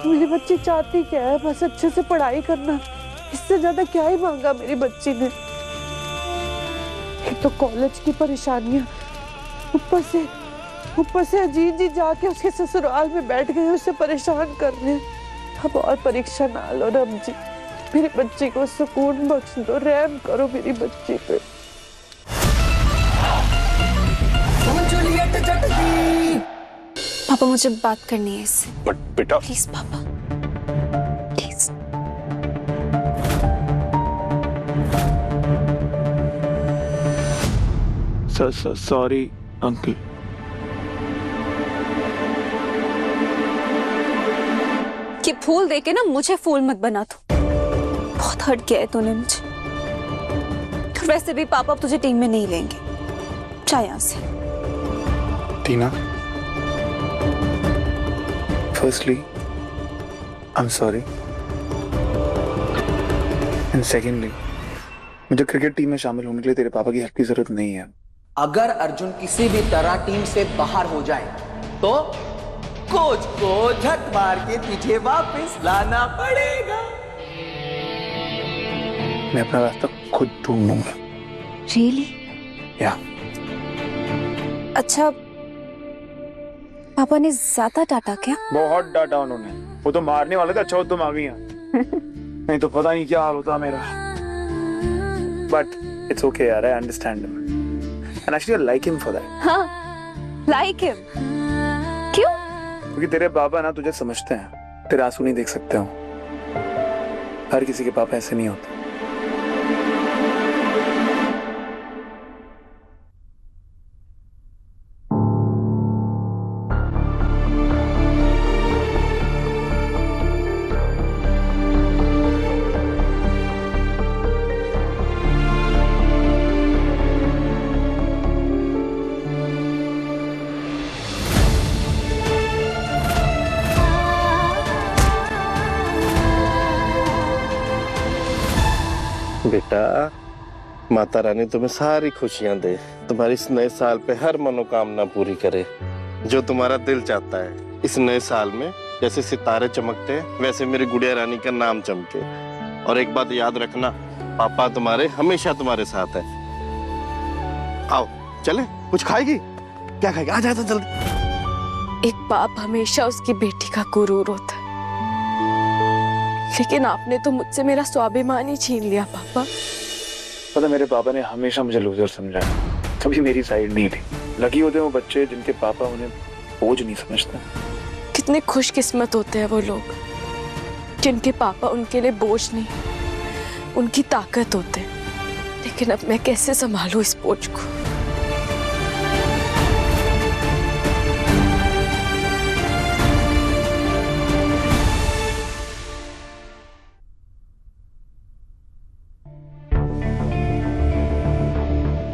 मेरी बच्ची चाहती क्या है? बस अच्छे से पढ़ाई करना, इससे ज्यादा क्या ही मांगा मेरी बच्ची ने। एक तो कॉलेज की परेशानियां, ऊपर से अजीत जी जाके उसके ससुराल में बैठ गए, उसे परेशान कर रहे हैं। अब और परीक्षा ना लो रब जी, मेरी बच्ची को सुकून बख्श दो, रहम करो मेरी बच्ची पे। पापा मुझे बात करनी है इससे। बट बेटा प्लीज पापा, प्लीज। Sorry uncle. ये फूल देके ना मुझे फूल मत बना तू, बहुत हर्ट किया है तूने मुझे। और वैसे भी पापा अब तुझे टीम में नहीं लेंगे, जा यहाँ से। Tina, firstly I am sorry, and secondly मुझे क्रिकेट टीम में शामिल होने के लिए तेरे पापा की हेल्प की जरूरत नहीं है। अगर अर्जुन किसी भी तरह टीम से बाहर हो जाए तो कोच को झक मार के पीछे वापस लाना पड़ेगा। मैं अपना रास्ता खुद ढूंढूंगा। रियली? या अच्छा, पापा ने ज्यादा डांटा क्या? बहुत डांटा उन्होंने, वो तो मारने वाले थे। अच्छा वो तुम आ गई हैं। नहीं तो पता नहीं क्या हाल होता मेरा। बट इट्स ओके यार, I understand and actually I like him for that. हाँ, लाइक हिम? क्यों? क्योंकि तेरे पापा ना तुझे समझते हैं, तेरे आंसू नहीं देख सकते हो। हर किसी के पापा ऐसे नहीं होते। बेटा, माता रानी तुम्हें सारी खुशियां दे, तुम्हारी इस नए साल पे हर मनोकामना पूरी करे जो तुम्हारा दिल चाहता है। इस नए साल में जैसे सितारे चमकते वैसे मेरी गुड़िया रानी का नाम चमके। और एक बात याद रखना, पापा तुम्हारे हमेशा तुम्हारे साथ है। आओ चले, कुछ खाएगी? क्या खाएगी? आ जाए तो जल्दी। एक बाप हमेशा उसकी बेटी का गुरूर होता है, लेकिन आपने तो मुझसे मेरा स्वाभिमान ही छीन लिया पापा। पता, मेरे पापा ने हमेशा मुझे लूजर समझा, कभी मेरी साइड नहीं ली। लकी होते हैं वो बच्चे जिनके पापा उन्हें बोझ नहीं समझते। कितने खुशकिस्मत होते हैं वो लोग जिनके पापा उनके लिए बोझ नहीं, उनकी ताकत होते हैं। लेकिन अब मैं कैसे संभालूं इस बोझ को?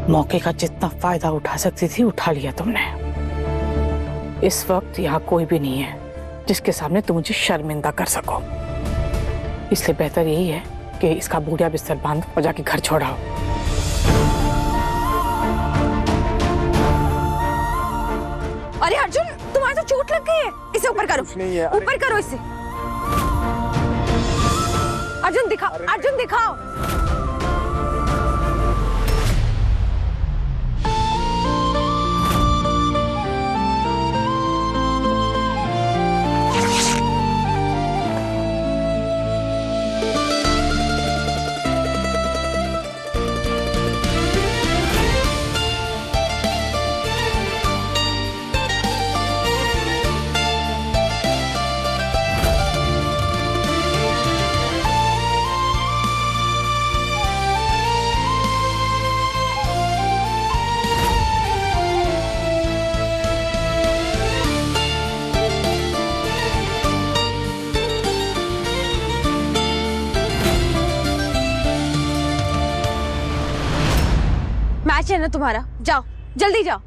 मौके का जितना फायदा उठा सकती थी उठा लिया तुमने। इस वक्त यहाँ कोई भी नहीं है जिसके सामने तुम मुझे शर्मिंदा कर सको। इसलिए बेहतर यही है कि इसका बूढ़िया बिस्तर बांध और जाके घर छोड़ाओ। अरे अर्जुन, तुम्हारे तो चोट लग गई है, इसे ऊपर करो। नहीं है, ऊपर करो इसे। अर्जुन दिखाओ, अर्जुन दिखाओ। मैच है ना तुम्हारा, जाओ जल्दी जाओ।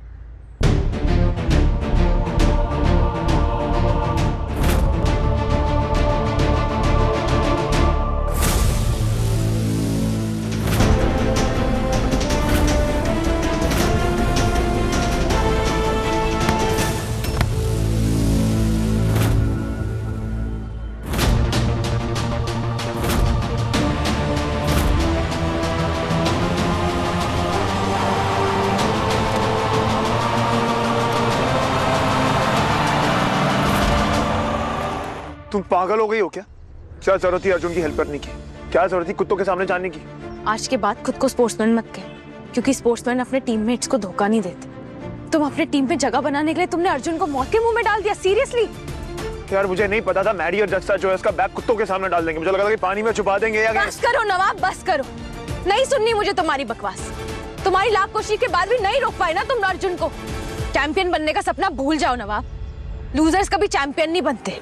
तुम पागल हो गई हो क्या? क्या जरूरत थी अर्जुन की हेल्प करने की? क्या जरूरत थी कुत्तों के सामने जाने की? आज के बाद खुद को स्पोर्ट्समैन मत कह, क्योंकि स्पोर्ट्समैन अपने टीममेट्स को धोखा नहीं देते। तुम अपने टीम में जगह बनाने के लिए तुमने अर्जुन को मौत के मुंह में डाल दिया। सीरियसली यार मुझे नहीं पता था मैडी और जस्ता जो है इसका बैग कुत्तों के सामने डाल देंगे। मुझे लगा था कि पानी में छुपा देंगे या बस करो नवाब, बस करो। नहीं सुननी मुझे तुम्हारी बकवास। तुम्हारी लाख कोशिश के बाद भी नहीं रोक पाए ना तुम अर्जुन को। चैंपियन बनने का सपना भूल जाओ नवाब। लूजर्स कभी चैंपियन नहीं बनते।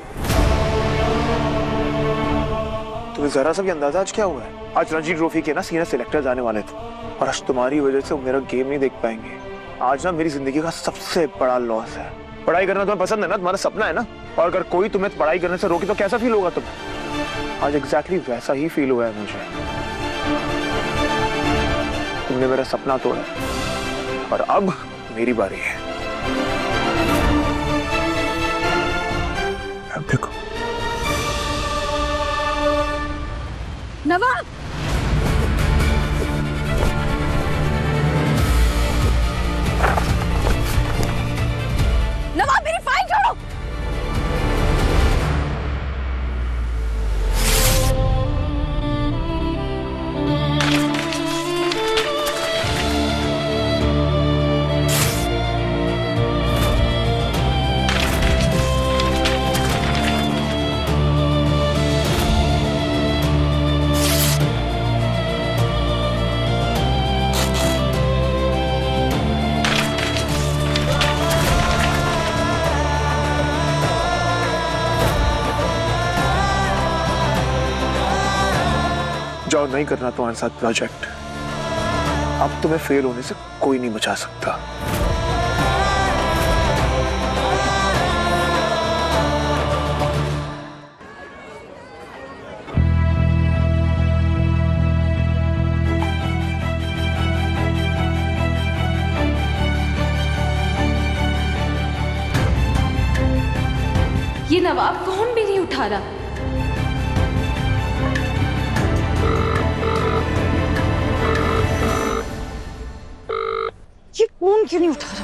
तुम्हें जरा सा भी अंदाजा आज क्या हुआ है? आज रणजी ट्रॉफी के ना सीनियर सिलेक्टर्स आने वाले थे और आज तुम्हारी वजह से वो मेरा गेम नहीं देख पाएंगे। आज ना मेरी जिंदगी का सबसे बड़ा लॉस है। पढ़ाई करना तुम्हें पसंद है ना, तुम्हारा सपना है ना, और अगर कोई तुम्हें पढ़ाई करने से रोके तो कैसा फील होगा तुम्हें? आज एग्जैक्टली वैसा ही फील हुआ है मुझे। तुमने मेरा सपना तोड़ा और अब मेरी बारी है। अब देखो नवाब, नवाब मेरी फाइल छोड़ो। जाओ, नहीं करना तुम्हारे साथ प्रोजेक्ट। अब तुम्हें फेल होने से कोई नहीं बचा सकता। ये नवाब कौन भी नहीं उठा रहा। ये फोन क्यों नहीं उठा रहा?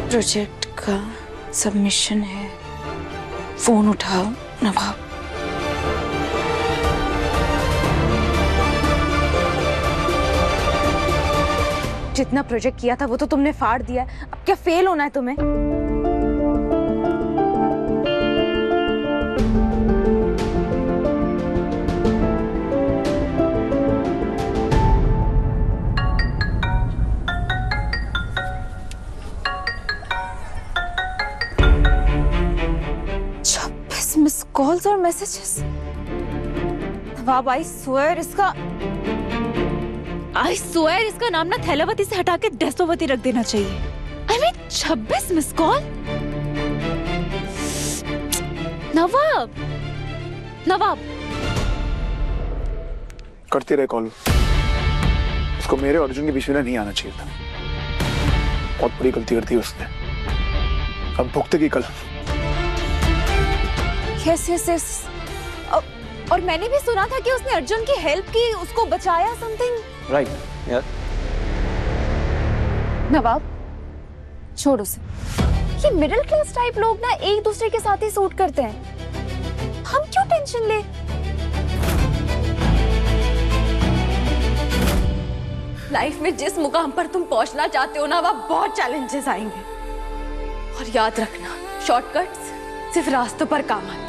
प्रोजेक्ट का सबमिशन है, फोन उठाओ नवाब। जितना प्रोजेक्ट किया था वो तो तुमने फाड़ दिया है। अब क्या फेल होना है तुम्हें? मिस कॉल्स और मैसेजेस। नवाब आई स्वेयर इसका नाम ना थैलावती से हटा के डेसोवती रख देना चाहिए। I mean 26 miss call. नवाब करती रहे कॉल। उसको मेरे और अर्जुन के बीच में नहीं आना चाहिए था। बहुत बड़ी गलती करती है उसने। अब भुगतेगी कल। यस। और मैंने भी सुना था कि उसने अर्जुन की हेल्प की, उसको बचाया समथिंग। राइट यार। नवाब छोड़ उसे। ये मिडिल क्लास टाइप लोग ना एक दूसरे के साथ ही सूट करते हैं। हम क्यों टेंशन ले? लाइफ में जिस मुकाम पर तुम पहुंचना चाहते हो ना, वहाँ बहुत चैलेंजेस आएंगे। और याद रखना, शॉर्टकट्स सिर्फ रास्तों पर काम आते हैं,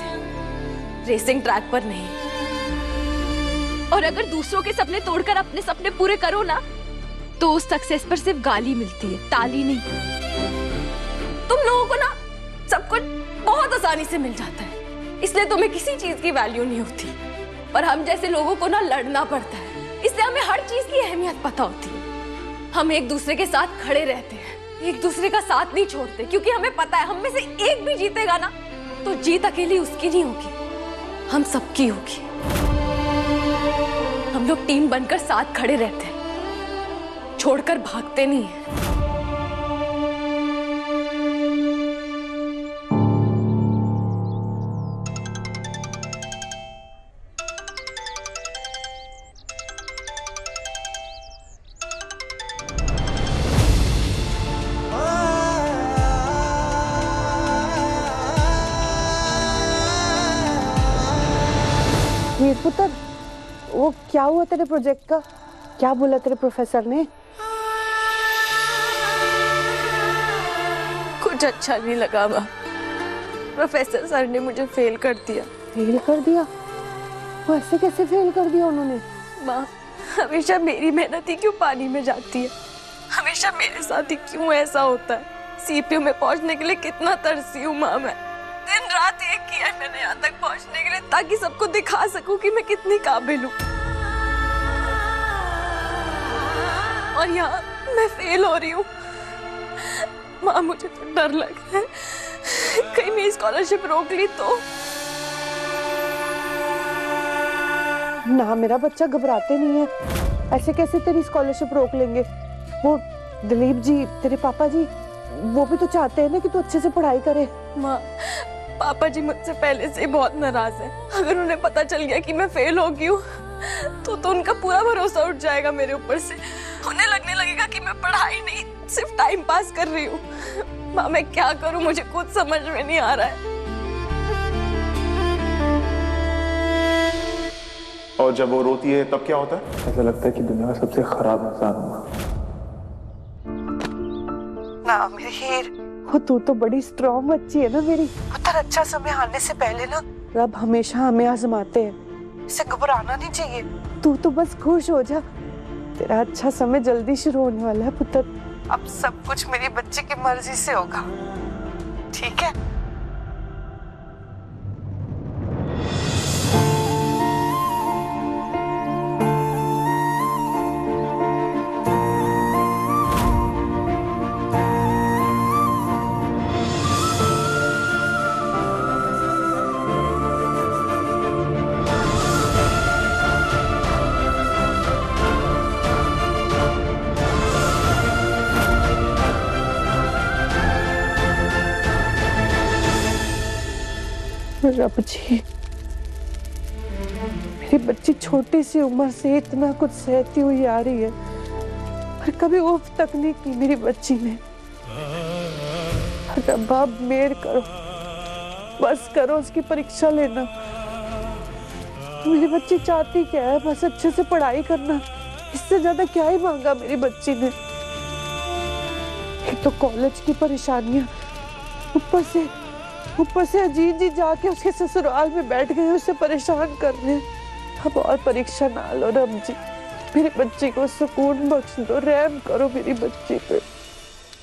रेसिंग ट्रैक पर नहीं। और अगर दूसरों के सपने तोड़कर अपने सपने पूरे करो ना, तो उस सक्सेस पर सिर्फ गाली मिलती है, ताली नहीं। तुम लोगों को ना सब कुछ बहुत आसानी से मिल जाता है, इसलिए तुम्हें किसी चीज की वैल्यू नहीं होती। और हम जैसे लोगों को ना लड़ना पड़ता है, इसलिए हमें हर चीज की अहमियत पता होती है। हम एक दूसरे के साथ खड़े रहते हैं, एक दूसरे का साथ नहीं छोड़ते, क्योंकि हमें पता है हम में से एक भी जीतेगा ना, तो जीत अकेली उसकी नहीं होगी, हम सबकी होगी। हम लोग टीम बनकर साथ खड़े रहते हैं, छोड़कर भागते नहीं हैं। हीर पुत्र, वो क्या हुआ तेरे प्रोजेक्ट का? क्या बोला तेरे प्रोफेसर ने? कुछ अच्छा नहीं लगा माँ। प्रोफेसर सर ने मुझे फेल कर दिया। फेल कर दिया? वो ऐसे कैसे फेल कर दिया उन्होंने? माँ, हमेशा मेरी मेहनत ही क्यों पानी में जाती है? हमेशा मेरे साथ ही क्यों ऐसा होता है? सीपीयू में पहुंचने के लिए कितना तरसी हूँ माँ मैं। दिन रात एक किया है मैंने यहाँ तक पहुंचने के लिए, ताकि सबको दिखा सकूं कि मैं कितनी काबिल हूँ। और यहाँ मैं फेल हो रही हूँ। माँ, मुझे तो डर लग रहा है कहीं मेरी स्कॉलरशिप रोक ली तो। ना मेरा बच्चा, घबराते नहीं है। ऐसे कैसे तेरी स्कॉलरशिप रोक लेंगे? वो दिलीप जी, तेरे पापा जी, वो भी तो चाहते हैं ना कि तू अच्छे से पढ़ाई करे। माँ, पापा जी मुझसे पहले से ही बहुत नाराज हैं। अगर उन्हें पता चल गया कि मैं फेल हो गई हूँ तो उनका पूरा भरोसा उठ जाएगा मेरे ऊपर से। उन्हें लगने लगेगा कि मैं पढ़ाई नहीं, सिर्फ टाइम पास कर रही हूँ। माँ, मैं क्या करूँ? मुझे कुछ समझ में नहीं आ रहा है। और जब वो रोती है तब क्या होता है? ऐसा लगता है कि दुनिया का सबसे खराब इंसान हूँ। ना मेरी हीर, वो तू तो बड़ी स्ट्रॉन्ग बच्ची है ना मेरी। पुत्र, अच्छा समय आने से पहले ना रब हमेशा हमें आजमाते हैं। इसे घबराना नहीं चाहिए। तू तो बस खुश हो जा। तेरा अच्छा समय जल्दी शुरू होने वाला है पुत्र। अब सब कुछ मेरी बच्ची की मर्जी से होगा, ठीक है? रब जी, मेरी बच्ची छोटी सी उम्र से इतना कुछ सहती हुई आ रही है और कभी उफ तक नहीं की मेरी बच्ची ने। रब आप मेहर करो, बस करो, उसकी परीक्षा लेना। मेरी बच्ची चाहती क्या है? बस अच्छे से पढ़ाई करना। इससे ज्यादा क्या ही मांगा मेरी बच्ची ने? एक तो कॉलेज की परेशानियां, ऊपर से अजीत जी जाके उसके ससुराल में बैठ गए, उसे परेशान कर रहे हैं। अब और परीक्षा ना लो रब जी, मेरी बच्ची को सुकून बख्श दो, रहम करो मेरी बच्ची पे।